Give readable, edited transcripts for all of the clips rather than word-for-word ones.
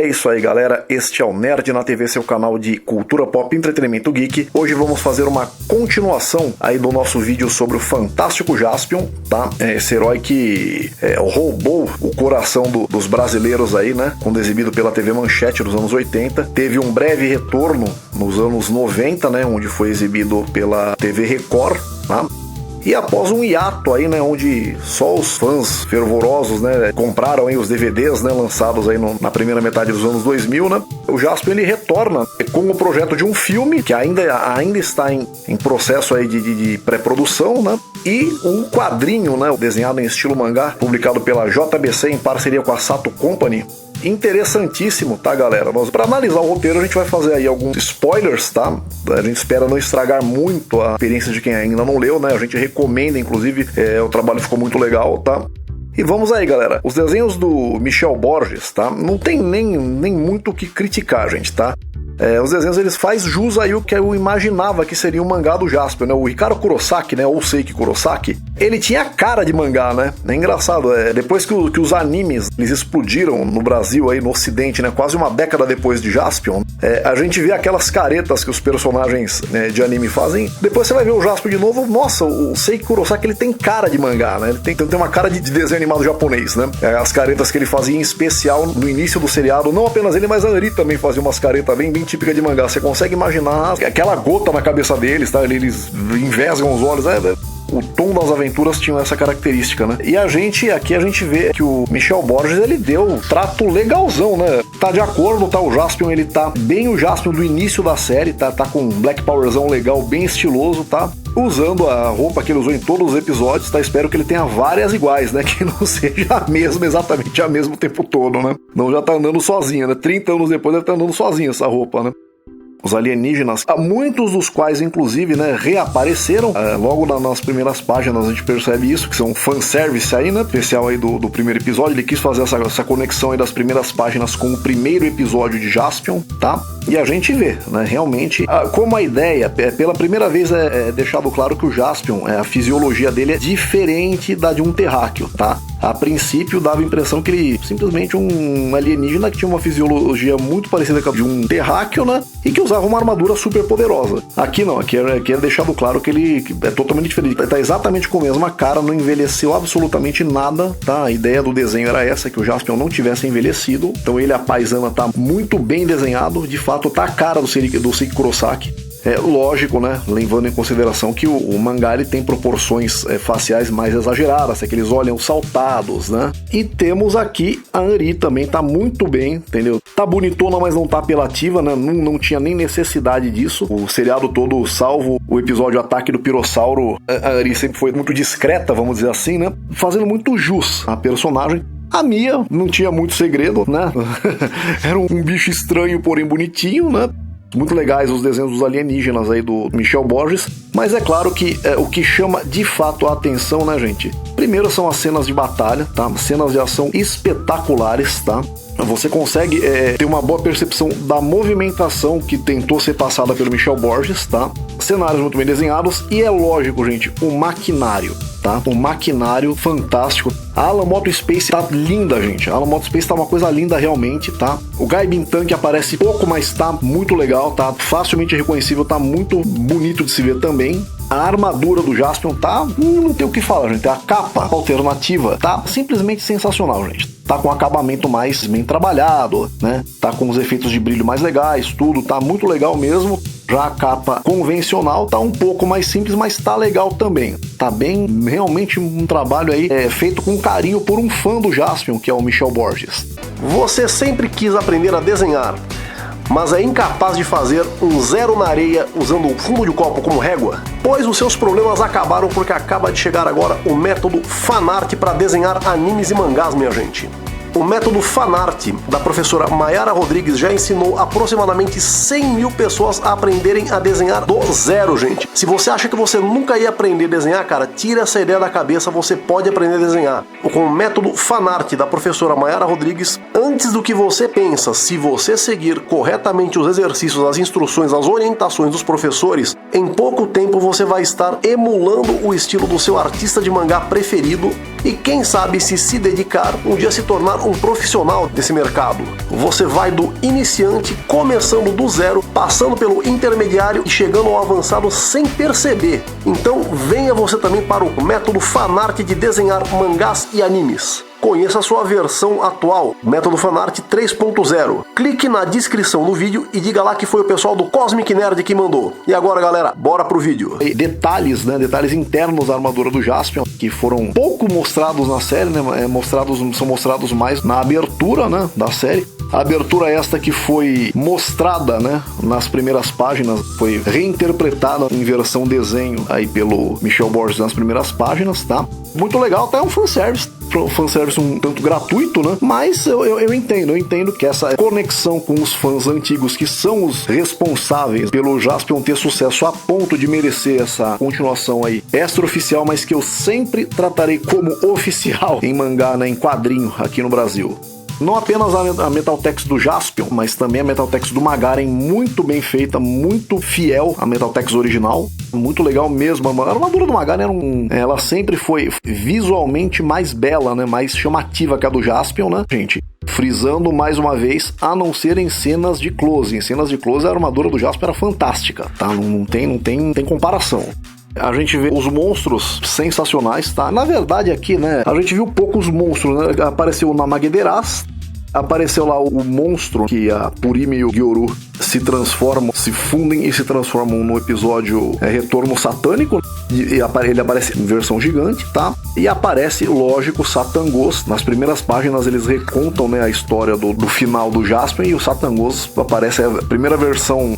É isso aí, galera, este é o Nerd na TV, seu canal de cultura pop e entretenimento geek. Hoje vamos fazer uma continuação aí do nosso vídeo sobre o fantástico Jaspion, tá? Esse herói que roubou o coração dos brasileiros aí, né? Quando exibido pela TV Manchete dos anos 80. Teve um breve retorno nos anos 90, né? Onde foi exibido pela TV Record, tá? E após um hiato aí, né, onde só os fãs fervorosos, né, compraram aí os DVDs, né, lançados aí na primeira metade dos anos 2000, né, o Jaspion ele retorna com o projeto de um filme que ainda está em processo aí de pré-produção, né, e um quadrinho, né, desenhado em estilo mangá, publicado pela JBC em parceria com a Sato Company. Interessantíssimo, tá, galera? Para analisar o roteiro, a gente vai fazer aí alguns spoilers, tá? A gente espera não estragar muito a experiência de quem ainda não leu, né? A gente recomenda, inclusive, o trabalho ficou muito legal, tá? E vamos aí, galera. Os desenhos do Michel Borges, tá? Não tem nem muito o que criticar, gente, tá? Os desenhos, eles fazem jus aí o que eu imaginava que seria o mangá do Jaspion, né? O Ricardo Kurosaki, né? Ou Seiki Kurosaki, ele tinha cara de mangá, né? É engraçado, depois que os animes eles explodiram no Brasil, aí no ocidente, né? Quase uma década depois de Jaspion, a gente vê aquelas caretas que os personagens, né, de anime fazem. Depois você vai ver o Jaspion de novo, nossa, o Seiki Kurosaki, ele tem cara de mangá, né? Ele tem uma cara de desenho animado japonês, né? As caretas que ele fazia em especial no início do seriado, não apenas ele, mas a Ari também fazia umas caretas bem típica de mangá. Você consegue imaginar aquela gota na cabeça deles, tá? Eles envesgam os olhos, O tom das aventuras tinha essa característica, né? E aqui a gente vê que o Michel Borges, ele deu um trato legalzão, né? Tá de acordo, tá? O Jaspion, ele tá bem o Jaspion do início da série, tá? Tá com um Black Powerzão legal, bem estiloso, tá? Usando a roupa que ele usou em todos os episódios, tá? Espero que ele tenha várias iguais, né? Que não seja a mesma, exatamente a mesma o tempo todo, né? Não já tá andando sozinho, né? 30 anos depois ele tá andando sozinho essa roupa, né? Os alienígenas, muitos dos quais, inclusive, né, reapareceram logo nas primeiras páginas. A gente percebe isso, que são fanservice aí, né, especial aí do primeiro episódio. Ele quis fazer essa conexão aí das primeiras páginas com o primeiro episódio de Jaspion, tá? E a gente vê, né, realmente, como a ideia, pela primeira vez é deixado claro que o Jaspion, a fisiologia dele é diferente da de um terráqueo, tá? A princípio dava a impressão que ele simplesmente um alienígena que tinha uma fisiologia muito parecida com a de um terráqueo, né? E que usava uma armadura super poderosa. Aqui não, aqui é deixado claro que ele é totalmente diferente. Tá exatamente com a mesma cara, não envelheceu absolutamente nada, tá? A ideia do desenho era essa, que o Jaspion não tivesse envelhecido. Então ele, a paisana, tá muito bem desenhado. De fato, tá a cara do Seiki Kurosaki. É lógico, né? Levando em consideração que o mangá ele tem proporções faciais mais exageradas, aqueles olhos saltados, né? E temos aqui a Ari também, tá muito bem, entendeu? Tá bonitona, mas não tá apelativa, né? Não tinha nem necessidade disso. O seriado todo, salvo o episódio Ataque do Pirossauro, a Ari sempre foi muito discreta, vamos dizer assim, né? Fazendo muito jus à personagem. A Mia não tinha muito segredo, né? Era um bicho estranho, porém bonitinho, né? Muito legais os desenhos dos alienígenas aí do Michel Borges, mas é claro que o que chama de fato a atenção, né, gente? Primeiro são as cenas de batalha, tá? Cenas de ação espetaculares, tá? Você consegue ter uma boa percepção da movimentação que tentou ser passada pelo Michel Borges, tá? Cenários muito bem desenhados e é lógico, gente, o maquinário, tá? Um maquinário fantástico. A Alamoto Space tá linda, gente. A Alamoto Space tá uma coisa linda realmente, tá? O Gaibin Tank aparece pouco, mas tá muito legal, tá? Facilmente reconhecível, tá muito bonito de se ver também. A armadura do Jaspion tá... não tem o que falar, gente. A capa alternativa tá simplesmente sensacional, gente. Tá com acabamento mais bem trabalhado, né? Tá com os efeitos de brilho mais legais, tudo tá muito legal mesmo. Já a capa convencional tá um pouco mais simples, mas tá legal também. Tá bem, realmente um trabalho aí feito com carinho por um fã do Jaspion, que é o Michel Borges. Você sempre quis aprender a desenhar, mas é incapaz de fazer um zero na areia usando o fundo de copo como régua? Pois os seus problemas acabaram porque acaba de chegar agora o método Fanart para desenhar animes e mangás, minha gente. O método Fanart da professora Mayara Rodrigues já ensinou aproximadamente 100 mil pessoas a aprenderem a desenhar do zero, gente. Se você acha que você nunca ia aprender a desenhar, cara, tira essa ideia da cabeça, você pode aprender a desenhar. Com o método Fanart da professora Mayara Rodrigues, antes do que você pensa, se você seguir corretamente os exercícios, as instruções, as orientações dos professores, Em pouco tempo você vai estar emulando o estilo do seu artista de mangá preferido e quem sabe se dedicar, um dia se tornar um profissional desse mercado. Você vai do iniciante, começando do zero, passando pelo intermediário e chegando ao avançado sem perceber. Então venha você também para o método Fanart de desenhar mangás e animes. Conheça a sua versão atual, Método Fanart 3.0. Clique na descrição do vídeo e diga lá que foi o pessoal do Cosmic Nerd que mandou. E agora, galera, bora pro vídeo. Detalhes, né? Detalhes internos da armadura do Jaspion, que foram pouco mostrados na série, né? São mostrados mais na abertura, né, da série. A abertura esta que foi mostrada, né, nas primeiras páginas, foi reinterpretada em versão desenho aí pelo Michel Borges nas primeiras páginas, tá? Muito legal, até um fanservice um tanto gratuito, né? Mas eu entendo que essa conexão com os fãs antigos, que são os responsáveis pelo Jaspion ter sucesso a ponto de merecer essa continuação aí extraoficial, mas que eu sempre tratarei como oficial em mangá, né, em quadrinho aqui no Brasil. Não apenas a Metal Text do Jaspion, mas também a Metal Text do Magaren, muito bem feita, muito fiel à Metal Text original, muito legal mesmo. A armadura do Magaren ela sempre foi visualmente mais bela, né, mais chamativa que a do Jaspion, né, gente? Frisando mais uma vez, a não ser em cenas de close. Em cenas de close a armadura do Jaspion era fantástica, tá? Não tem comparação. A gente vê os monstros sensacionais, tá? Na verdade aqui, né, a gente viu poucos monstros, né? Apareceu o Namagederas, apareceu lá o monstro que a Purime e o Gyoru se fundem e se transformam no episódio Retorno Satânico, e ele aparece em versão gigante, tá? E aparece, lógico, o Satangos. Nas primeiras páginas eles recontam, né, a história do final do Jaspion, e o Satangos aparece a primeira versão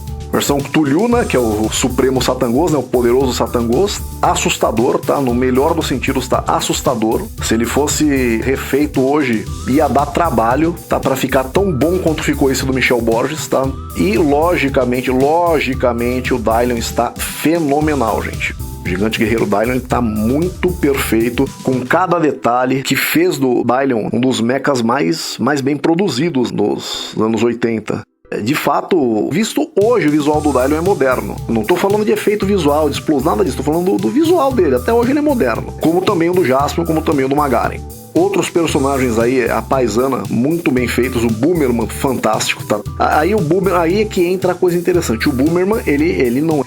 Cthulhu, né, que é o Supremo Satangos, né, o poderoso Satangos, assustador, tá? No melhor dos sentidos, tá? Assustador. Se ele fosse refeito hoje, ia dar trabalho, tá? Pra ficar tão bom quanto ficou esse do Michel Borges, tá? E logicamente, o Dylion está fenomenal, gente. O Gigante Guerreiro Dylion está muito perfeito, com cada detalhe que fez do Dylion um dos mechas mais bem produzidos nos anos 80. De fato, visto hoje, o visual do Dylion é moderno. Não tô falando de efeito visual, de explosão, nada disso. Tô falando do visual dele. Até hoje ele é moderno. Como também o do Jaspion, como também o do Magaren. Outros personagens aí, a paisana, muito bem feitos. O Boomerman, fantástico, tá? Aí o Boomerman, aí é que entra a coisa interessante. O Boomerman, ele não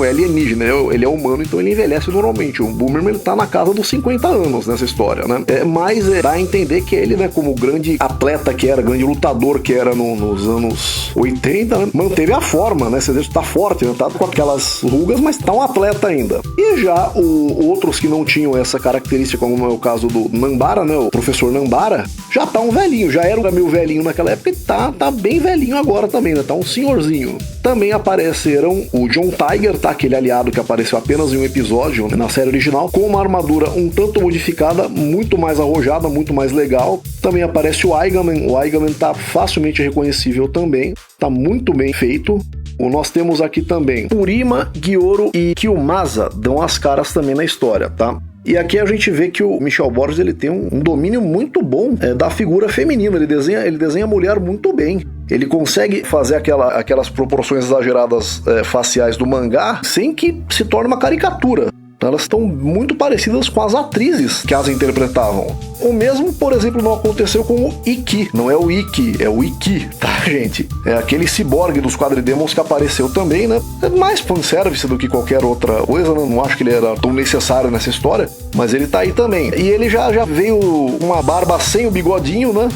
é alienígena, ele é humano, então ele envelhece normalmente. O Boomerman, ele tá na casa dos 50 anos nessa história, né? Mas dá a entender que ele, né, como grande atleta que era, grande lutador que era nos anos 80, né, manteve a forma, né? Você vê que tá forte, né? Tá com aquelas rugas, mas tá um atleta ainda. E já outros que não tinham essa característica, como é o caso do Nambara, né? O professor Nambara já tá um velhinho, já era meio velhinho naquela época e tá bem velhinho agora também, né? Tá um senhorzinho. Também apareceram o John Tiger, tá? Aquele aliado que apareceu apenas em um episódio, né, na série original, com uma armadura um tanto modificada, muito mais arrojada, muito mais legal. Também aparece o Aigaman tá facilmente reconhecível também, tá muito bem feito. Nós temos aqui também Purima, Gyoru e Kiyomasa dão as caras também na história, tá? E aqui a gente vê que o Michel Borges ele tem um domínio muito bom da figura feminina. Ele desenha a mulher muito bem. Ele consegue fazer aquelas proporções exageradas faciais do mangá sem que se torne uma caricatura. Elas estão muito parecidas com as atrizes que as interpretavam. O mesmo, por exemplo, não aconteceu com o Ikki. Não é o Ikki, é o Ikki, tá, gente? É aquele ciborgue dos Quadridemons que apareceu também, né? É mais fanservice do que qualquer outra coisa, né? Não acho que ele era tão necessário nessa história, mas ele tá aí também. E ele já veio uma barba sem o bigodinho, né?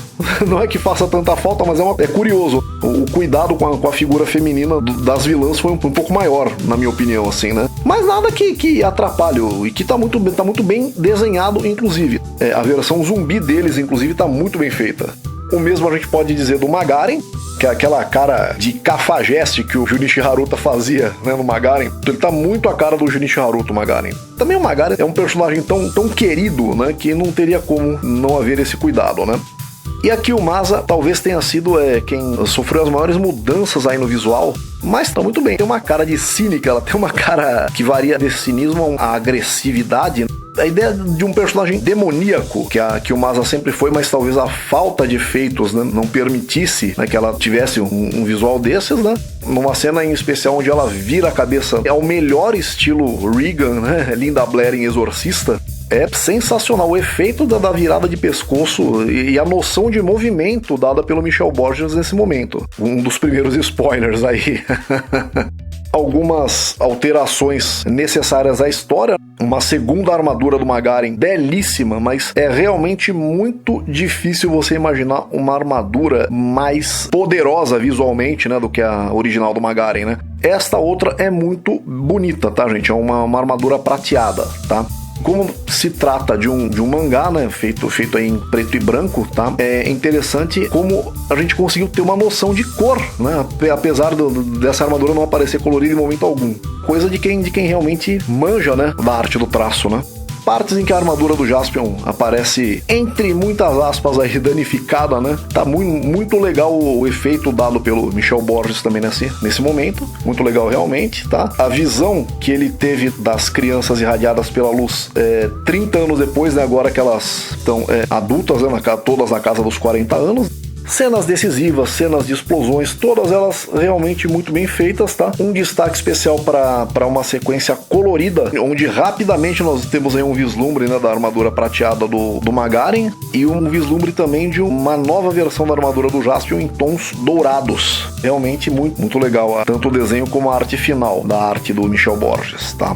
Não é que faça tanta falta, mas é curioso. O cuidado com a figura feminina das vilãs foi um pouco maior, na minha opinião, assim, né? Mas nada que atrapalhe. E que tá muito bem desenhado, inclusive. A versão zumbi deles, inclusive, tá muito bem feita. O mesmo a gente pode dizer do Magaren, que é aquela cara de cafajeste que o Junichi Haruta fazia, né, no Magaren. Ele tá muito a cara do Junichi Haruta, o Magaren. Também o Magaren é um personagem tão querido, né, que não teria como não haver esse cuidado, né? E a Kiyomasa talvez tenha sido quem sofreu as maiores mudanças aí no visual, mas tá muito bem. Tem uma cara de cínica, ela tem uma cara que varia desse cinismo à agressividade. A ideia de um personagem demoníaco, que o Masa sempre foi, mas talvez a falta de efeitos, né, não permitisse, né, que ela tivesse um visual desses, né? Numa cena em especial onde ela vira a cabeça ao melhor estilo Regan, né? Linda Blair em Exorcista. É sensacional o efeito da virada de pescoço e a noção de movimento dada pelo Michel Borges nesse momento. Um dos primeiros spoilers aí. Algumas alterações necessárias à história. Uma segunda armadura do Magaren, belíssima, mas é realmente muito difícil você imaginar uma armadura mais poderosa visualmente, né, do que a original do Magaren, né? Esta outra é muito bonita, tá, gente? É uma armadura prateada, tá? Como se trata de um mangá, né, feito aí em preto e branco, tá? É interessante como a gente conseguiu ter uma noção de cor, né? Apesar dessa armadura não aparecer colorida em momento algum. Coisa de quem realmente manja, né, da arte do traço, né? Partes em que a armadura do Jaspion aparece, entre muitas aspas, aí, danificada, né? Tá muito legal o efeito dado pelo Michel Borges também nesse momento. Muito legal realmente, tá? A visão que ele teve das crianças irradiadas pela luz 30 anos depois, né? Agora que elas estão adultas, né? Todas na casa dos 40 anos. Cenas decisivas, cenas de explosões, todas elas realmente muito bem feitas, tá? Um destaque especial para uma sequência colorida, onde rapidamente nós temos aí um vislumbre, né, da armadura prateada do Magaren e um vislumbre também de uma nova versão da armadura do Jaspion em tons dourados. Realmente muito legal, tanto o desenho como a arte final da arte do Michel Borges, tá?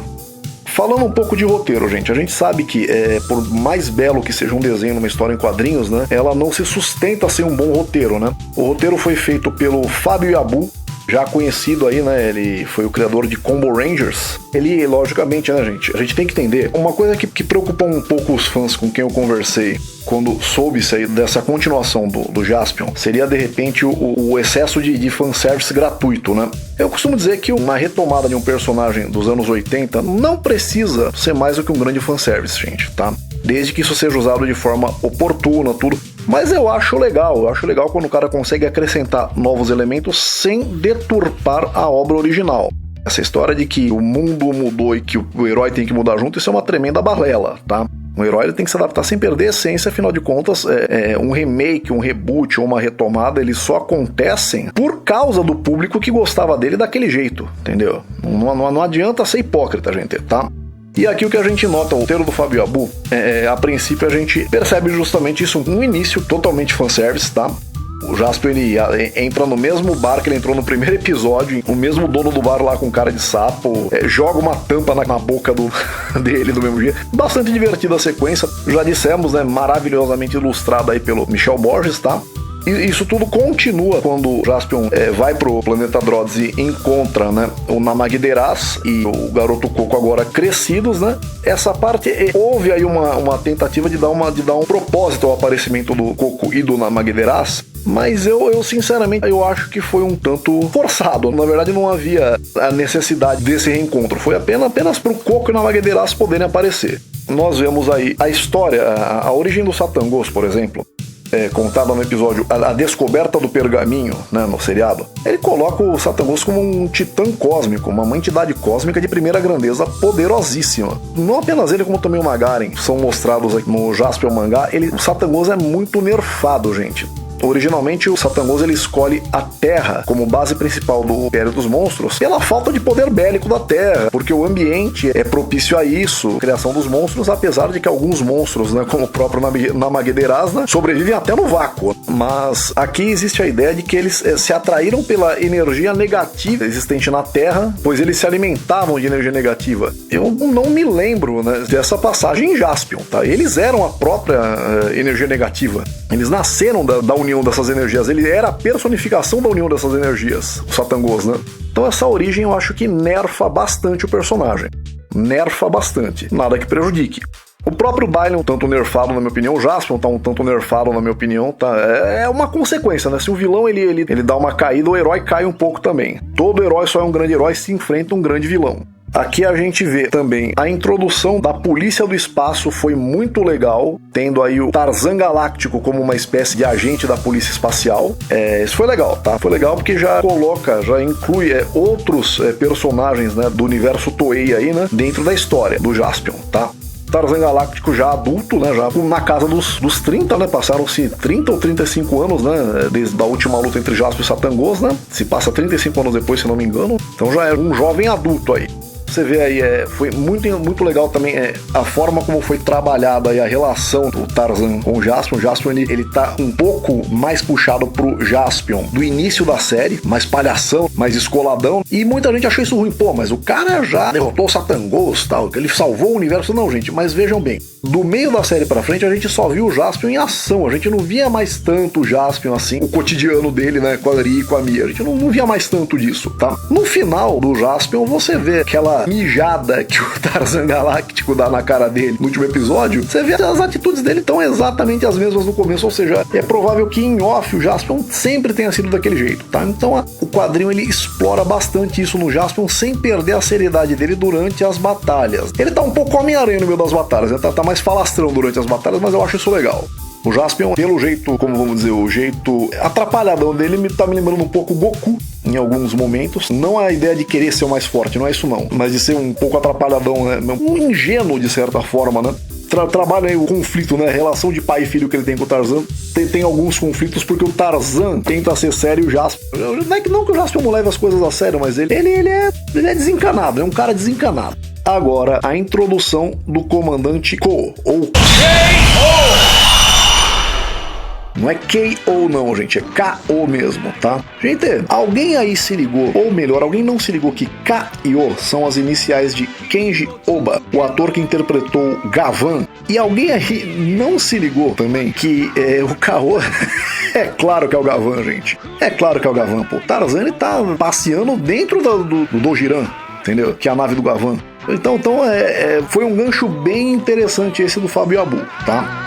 Falando um pouco de roteiro, gente, a gente sabe que por mais belo que seja um desenho numa história em quadrinhos, né, ela não se sustenta sem um bom roteiro, né? O roteiro foi feito pelo Fábio Yabu, já conhecido aí, né, ele foi o criador de Combo Rangers. Ele, logicamente, né, gente, a gente tem que entender, uma coisa que preocupou um pouco os fãs com quem eu conversei quando soube-se aí dessa continuação do Jaspion, seria, de repente, o excesso de fanservice gratuito, né? Eu costumo dizer que uma retomada de um personagem dos anos 80 não precisa ser mais do que um grande fanservice, gente, tá? Desde que isso seja usado de forma oportuna, tudo. Mas eu acho legal quando o cara consegue acrescentar novos elementos sem deturpar a obra original. Essa história de que o mundo mudou e que o herói tem que mudar junto, isso é uma tremenda balela, tá? O herói ele tem que se adaptar sem perder a essência, afinal de contas, um remake, um reboot ou uma retomada, eles só acontecem por causa do público que gostava dele daquele jeito, entendeu? Não adianta ser hipócrita, gente, tá? E aqui o que a gente nota, o roteiro do Fábio Yabu, a princípio a gente percebe justamente isso, um início totalmente fanservice, tá? O Jaspion, ele entra no mesmo bar que ele entrou no primeiro episódio, o mesmo dono do bar lá com cara de sapo, joga uma tampa na boca dele do mesmo jeito. Bastante divertida a sequência, já dissemos, né, maravilhosamente ilustrada aí pelo Michel Borges, tá? E isso tudo continua quando o Jaspion vai pro planeta Rhodes e encontra, né, o Namagderaz e o Garoto Coco agora crescidos, né? Essa parte, houve aí uma tentativa de dar um propósito ao aparecimento do Coco e do Namagderaz, mas eu sinceramente eu acho que foi um tanto forçado. Na verdade não havia a necessidade desse reencontro, foi apenas pro Coco e o Namagderaz poderem aparecer. Nós vemos aí a história, a origem do Satangos, por exemplo, contada no episódio A Descoberta do Pergaminho, né, no seriado. Ele coloca o Satangos como um titã cósmico, uma entidade cósmica de primeira grandeza, poderosíssima. Não apenas ele, como também o Magaren são mostrados aqui no Jaspion mangá. O Satangos é muito nerfado, gente. Originalmente, o Satangos ele escolhe a Terra como base principal do Império dos Monstros pela falta de poder bélico da Terra, porque o ambiente é propício a isso, a criação dos monstros, apesar de que alguns monstros, né, como o próprio Namagderaz, né, sobrevivem até no vácuo. Mas aqui existe a ideia de que eles se atraíram pela energia negativa existente na Terra, pois eles se alimentavam de energia negativa. Eu não me lembro, né, dessa passagem em Jaspion, tá? Eles eram a própria energia negativa. Eles nasceram da união dessas energias. Ele era a personificação da união dessas energias, o Satangos, né? Então essa origem eu acho que nerfa bastante o personagem. Nerfa bastante. Nada que prejudique. O próprio Dylion, tanto nerfado na minha opinião, o Jaspion tá um tanto nerfado na minha opinião, tá? É uma consequência, né? Se o vilão ele dá uma caída, o herói cai um pouco também. Todo herói só é um grande herói se enfrenta um grande vilão. Aqui a gente vê também a introdução da Polícia do Espaço, foi muito legal, tendo aí o Tarzan Galáctico como uma espécie de agente da Polícia Espacial. Isso foi legal, tá? Foi legal porque já inclui outros personagens, né, do universo Toei aí, né, dentro da história do Jaspion, tá? Tarzan Galáctico já adulto, né, já na casa dos 30, né, passaram-se 30 ou 35 anos, né, desde a última luta entre Jaspion e Satangos, né, se passa 35 anos depois, se não me engano, então já é um jovem adulto aí. Você vê aí, foi muito legal também a forma como foi trabalhada aí a relação do Tarzan com o Jaspion. O Jaspion, ele tá um pouco mais puxado pro Jaspion do início da série, mais palhação, mais escoladão, e muita gente achou isso ruim. Pô, mas o cara já derrotou o Satangos, tal, ele salvou o universo. Não, gente, mas vejam bem, do meio da série pra frente a gente só viu o Jaspion em ação, a gente não via mais tanto o Jaspion assim, o cotidiano dele, né, com a Ri e com a Mia, a gente não via mais tanto disso, tá? No final do Jaspion você vê aquela mijada que o Tarzan Galáctico dá na cara dele no último episódio, você vê as atitudes dele estão exatamente as mesmas no começo, ou seja, é provável que em off o Jaspion sempre tenha sido daquele jeito, tá? Então o quadrinho ele explora bastante isso no Jaspion sem perder a seriedade dele durante as batalhas. Ele tá um pouco Homem-Aranha no meio das batalhas, né? Tá mais falastrão durante as batalhas, mas eu acho isso legal. O Jaspion, pelo jeito, como vamos dizer, o jeito atrapalhadão dele tá me lembrando um pouco Goku em alguns momentos. Não a ideia de querer ser o mais forte, não é isso não, mas de ser um pouco atrapalhadão, né? Um ingênuo de certa forma, né? Trabalha aí o conflito, né? A relação de pai e filho que ele tem com o Tarzan. Tem alguns conflitos porque o Tarzan tenta ser sério e o Jaspion... Não que o Jaspion não leve as coisas a sério, mas ele é desencanado, é um cara desencanado. Agora, a introdução do comandante Ko, ou... Não é K.O. não, gente, é K.O. mesmo, tá? Gente, alguém aí se ligou, ou melhor, alguém não se ligou que K e O são as iniciais de Kenji Oba, o ator que interpretou Gavan? E alguém aí não se ligou também que o K.O. é claro que é o Gavan, gente. É claro que é o Gavan, pô. Tarzan, ele tá passeando dentro do Dojiran, entendeu? Que é a nave do Gavan. Então foi um gancho bem interessante esse do Fábio Abu, tá?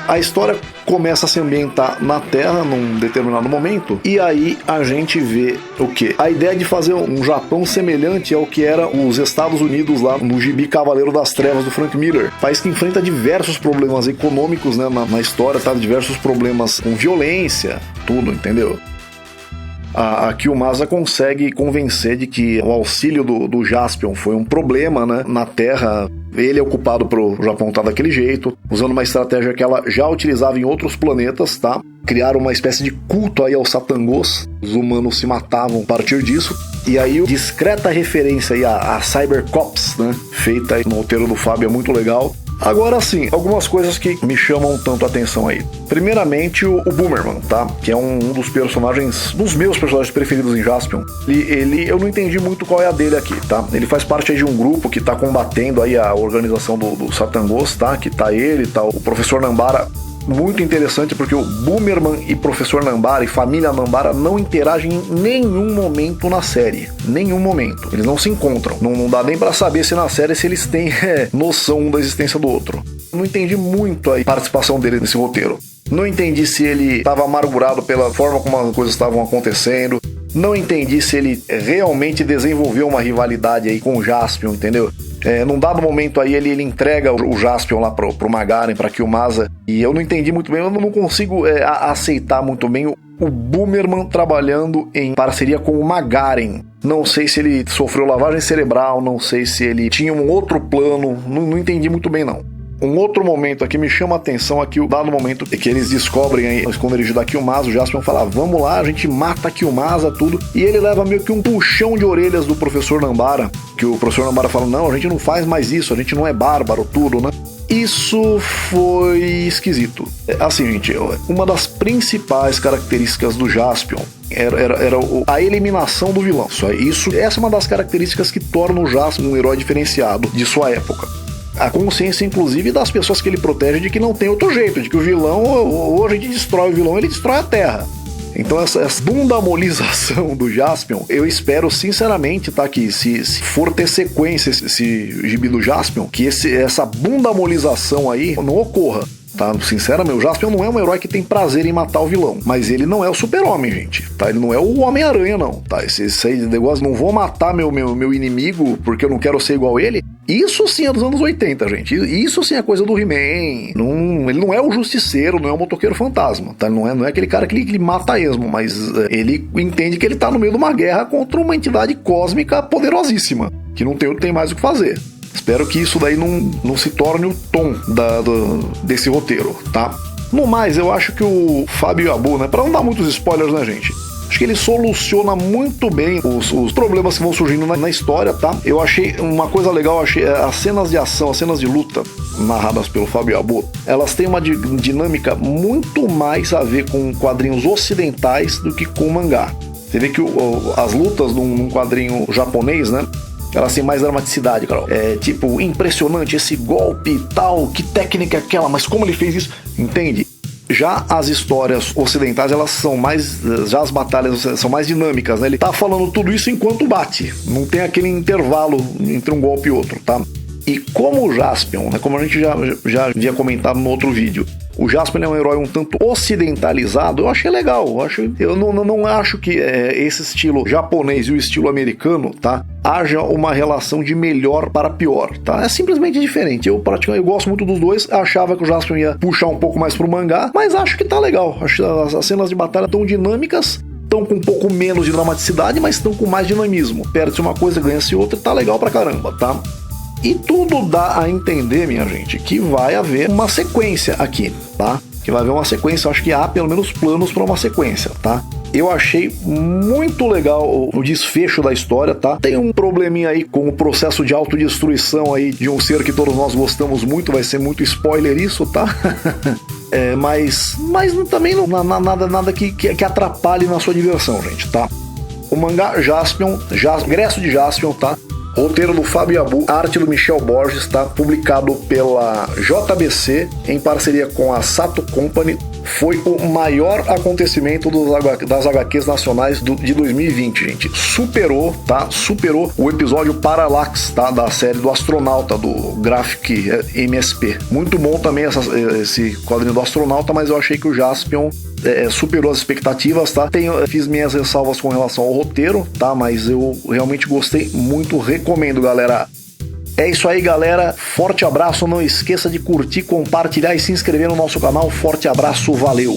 A história começa a se ambientar na Terra num determinado momento, e aí a gente vê o quê? A ideia de fazer um Japão semelhante ao que era os Estados Unidos lá no gibi Cavaleiro das Trevas do Frank Miller. País que enfrenta diversos problemas econômicos, né, na história, tá? Diversos problemas com violência, tudo, entendeu? A Kiyomasa consegue convencer de que o auxílio do Jaspion foi um problema, né, na Terra. Ele é o culpado pro Japão estar daquele jeito, usando uma estratégia que ela já utilizava em outros planetas, tá? Criaram uma espécie de culto aí aos Satangos. Os humanos se matavam a partir disso. E aí, discreta referência aí a Cybercops, né? Feita aí no roteiro do Fábio, é muito legal. Agora sim, algumas coisas que me chamam tanto a atenção aí. Primeiramente, o Boomerman, tá? Que é um dos personagens, dos meus personagens preferidos em Jaspion. Eu não entendi muito qual é a dele aqui, tá? Ele faz parte aí de um grupo que tá combatendo aí a organização do Satangos, tá? Que tá ele, tá o Professor Nambara. Muito interessante porque o Boomerman e Professor Nambara e Família Nambara não interagem em nenhum momento na série. Nenhum momento. Eles não se encontram. Não dá nem pra saber se na série se eles têm noção da existência do outro. Não entendi muito a participação dele nesse roteiro. Não entendi se ele estava amargurado pela forma como as coisas estavam acontecendo. Não entendi se ele realmente desenvolveu uma rivalidade aí com o Jaspion, entendeu? Num dado momento aí ele entrega o Jaspion lá pro Magaren, pra Kiyomasa, e eu não entendi muito bem, eu não consigo aceitar muito bem o Boomerman trabalhando em parceria com o Magaren. Não sei se ele sofreu lavagem cerebral, não sei se ele tinha um outro plano, não entendi muito bem não. Um outro momento aqui me chama a atenção aqui, o dado momento que eles descobrem aí o esconderijo da Kiyomasa, o Jaspion fala, vamos lá, a gente mata a Kiyomasa, tudo, e ele leva meio que um puxão de orelhas do Professor Nambara, que o Professor Nambara fala, não, a gente não faz mais isso, a gente não é bárbaro, tudo, né? Isso foi esquisito. Assim, gente, uma das principais características do Jaspion era a eliminação do vilão. Essa é uma das características que torna o Jaspion um herói diferenciado de sua época. A consciência, inclusive, das pessoas que ele protege de que não tem outro jeito, de que o vilão, ou a gente destrói o vilão, ele destrói a Terra. Então essa bundamolização do Jaspion, eu espero sinceramente, tá, que se for ter sequência esse gibi do Jaspion, que essa bundamolização aí não ocorra. Tá? Sinceramente, o Jaspion não é um herói que tem prazer em matar o vilão, mas ele não é o Super-Homem, gente, tá? Ele não é o Homem-Aranha, não, tá? Esse negócio, não vou matar meu inimigo porque eu não quero ser igual a ele. Isso sim é dos anos 80, gente. Isso sim é coisa do He-Man. Ele não é o Justiceiro, não é o Motoqueiro Fantasma, tá? Não é aquele cara que ele mata a esmo, mas ele entende que ele tá no meio de uma guerra contra uma entidade cósmica poderosíssima, que não tem mais o que fazer. Espero que isso daí não se torne o tom desse roteiro, tá? No mais, eu acho que o Fábio Yabu, né, pra não dar muitos spoilers, né, gente? Acho que ele soluciona muito bem os problemas que vão surgindo na história, tá? Eu achei uma coisa legal, achei as cenas de ação, as cenas de luta narradas pelo Fábio Yabu, elas têm uma dinâmica muito mais a ver com quadrinhos ocidentais do que com mangá. Você vê que as lutas num quadrinho japonês, né? Elas têm mais dramaticidade, cara. É tipo, impressionante esse golpe e tal, que técnica é aquela, mas como ele fez isso? Entende? Já as histórias ocidentais, elas são mais... Já as batalhas são mais dinâmicas, né? Ele tá falando tudo isso enquanto bate. Não tem aquele intervalo entre um golpe e outro, tá? E como o Jaspion, né? Como a gente já havia comentado no outro vídeo, o Jaspion é um herói um tanto ocidentalizado, eu achei legal. Eu não acho que esse estilo japonês e o estilo americano, tá, haja uma relação de melhor para pior, tá? É simplesmente diferente. Eu gosto muito dos dois, achava que o Jaspion ia puxar um pouco mais pro mangá, mas acho que tá legal. As cenas de batalha tão dinâmicas, estão com um pouco menos de dramaticidade, mas estão com mais dinamismo. Perde-se uma coisa, ganha-se outra, tá legal pra caramba, tá? E tudo dá a entender, minha gente, que vai haver uma sequência aqui, tá? Que vai haver uma sequência, acho que há pelo menos planos para uma sequência, tá? Eu achei muito legal o desfecho da história, tá? Tem um probleminha aí com o processo de autodestruição aí de um ser que todos nós gostamos muito, vai ser muito spoiler isso, tá? Mas também não nada que atrapalhe na sua diversão, gente, tá? O mangá Jaspion, Ingresso de Jaspion, tá? Roteiro do Fábio Yabu, arte do Michel Borges, tá? Publicado pela JBC em parceria com a Sato Company. Foi o maior acontecimento das HQs nacionais de 2020, gente. Superou, tá? Superou o episódio Parallax, tá? Da série do Astronauta, do Graphic MSP. Muito bom também esse quadrinho do Astronauta, mas eu achei que o Jaspion superou as expectativas, tá? Fiz minhas ressalvas com relação ao roteiro, tá? Mas eu realmente gostei muito, recomendo, galera. É isso aí, galera. Forte abraço, não esqueça de curtir, compartilhar e se inscrever no nosso canal. Forte abraço, valeu!